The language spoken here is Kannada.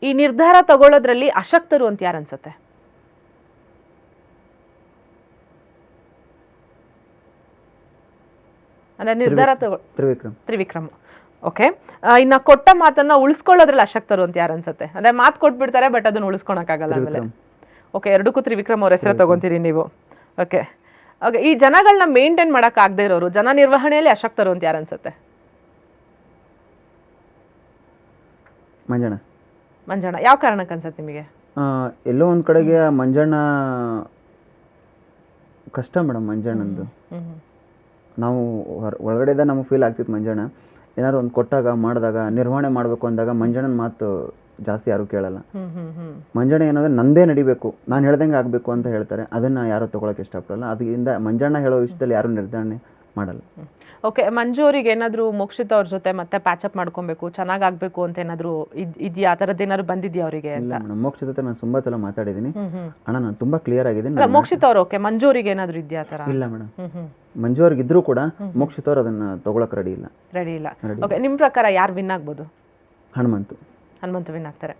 ಈ ನಿರ್ಧಾರ ತಗೊಳ್ಳೋದ್ರಲ್ಲಿ ಅಶಕ್ತರು ಅಂತ ಯಾರು ಅನ್ಸುತ್ತೆ? ಅಂದ್ರೆ ನಿರ್ಧಾರ ತ್ರಿವಿಕ್ರಮ್. ಓಕೆ, ಇನ್ನ ಕೊಟ್ಟ ಮಾತನ್ನ ಉಳಿಸ್ಕೊಳ್ಳೋದ್ರಲ್ಲಿ ಅಶಕ್ತರು ಅಂತ ಯಾರು ಅನ್ಸುತ್ತೆ? ಅಂದ್ರೆ ಮಾತು ಕೊಟ್ಬಿಡ್ತಾರೆ ಬಟ್ ಅದನ್ನ ಉಳಿಸ್ಕೊಳಕ್ಕಾಗಲ್ಲ ಆಮೇಲೆ. ಓಕೆ, ಎರಡಕ್ಕೂ ತ್ರಿವಿಕ್ರಮ್ ಅವ್ರ ಹೆಸರು ತಗೊಂತೀರಿ ನೀವು. ಓಕೆ ಓಕೆ, ಈ ಜನಗಳನ್ನ ಮೇಂಟೈನ್ ಮಾಡಕ್ ಆಗದೆ ಇರೋರು, ಜನ ನಿರ್ವಹಣೆಯಲ್ಲಿ ಅಶಕ್ತರು ಅಂತ ಯಾರು ಅನ್ಸುತ್ತೆ? ಮಂಜಣ್ಣ. ಯಾವ ಕಾರಣಕ್ಕೆ ಅನ್ಸುತ್ತೆ ನಿಮಗೆ? ಎಲ್ಲೋ ಒಂದ್ ಕಡೆಗೆ ಮಂಜಣ್ಣ ಕಷ್ಟ ಮೇಡಮ್. ಮಂಜಣ್ಣಂದು ನಾವು ಒಳಗಡೆದ ನಮಗೆ ಫೀಲ್ ಆಗ್ತಿತ್ತು. ಮಂಜಣ್ಣ ಏನಾದ್ರು ಒಂದು ಕೊಟ್ಟಾಗ ಮಾಡಿದಾಗ ನಿರ್ವಹಣೆ ಮಾಡಬೇಕು ಅಂದಾಗ ಮಂಜಣ್ಣನ ಮಾತು ಜಾಸ್ತಿ ಯಾರು ಕೇಳಲ್ಲ. ಮಂಜಣ್ಣ ಏನಂದ್ರೆ ನಂದೇ ನಡಿಬೇಕು, ನಾನು ಹೇಳ್ದಂಗೆ ಆಗಬೇಕು ಅಂತ ಹೇಳ್ತಾರೆ. ಅದನ್ನ ಯಾರು ತಗೊಳಕ್ಕೆ ಇಷ್ಟಪಡಲ್ಲ. ಅದರಿಂದ ಮಂಜಣ್ಣ ಹೇಳೋ ವಿಷಯದಲ್ಲಿ ಯಾರು ನಿರ್ಧಾರಣೆ ಮಾಡಲ್ಲ. ಓಕೆ, ಮಂಜು ಅವ್ರಿಗೆ ಏನಾದರೂ ಮೋಕ್ಷಿತ ಅವ್ರ ಜೊತೆ ಮತ್ತೆ ಪ್ಯಾಚಪ್ ಮಾಡ್ಕೊಬೇಕು, ಚೆನ್ನಾಗಾಗಬೇಕು ಅಂತ ಏನಾದರೂ ಇದೆಯಾ? ಆ ಥರದ್ದು ಏನಾದ್ರು ಬಂದಿದ್ಯಾ ಅವರಿಗೆ ಅಂತ? ಇಲ್ಲ ಮೇಡಮ್, ಮೋಕ್ಷಿತ ಜೊತೆ ನಾನು ತುಂಬಾ ಸಲ ಮಾತಾಡಿದ್ದೀನಿ. ಅಣ್ಣ ನಾನು ತುಂಬಾ ಕ್ಲಿಯರ್ ಆಗಿದ್ದೀನಿ. ಅಲ್ಲ, ಮೋಕ್ಷಿತ ಅವರು ಓಕೆ, ಮಂಜು ಅವ್ರಿಗೆ ಏನಾದರೂ ಇದೆಯಾ ಆ ಥರ? ಇಲ್ಲ ಮೇಡಮ್, ಮಂಜು ಅವ್ರಿಗೆ ಇದ್ರೂ ಕೂಡ ಮೋಕ್ಷಿತ ಅವ್ರು ಅದನ್ನ ತಗೊಳಕ್ ರೆಡಿ ಇಲ್ಲ. ಓಕೆ, ನಿಮ್ಮ ಪ್ರಕಾರ ಯಾರು ವಿನ್ ಆಗ್ಬೋದು? ಹನುಮಂತು ವಿನ್ ಆಗ್ತಾರೆ.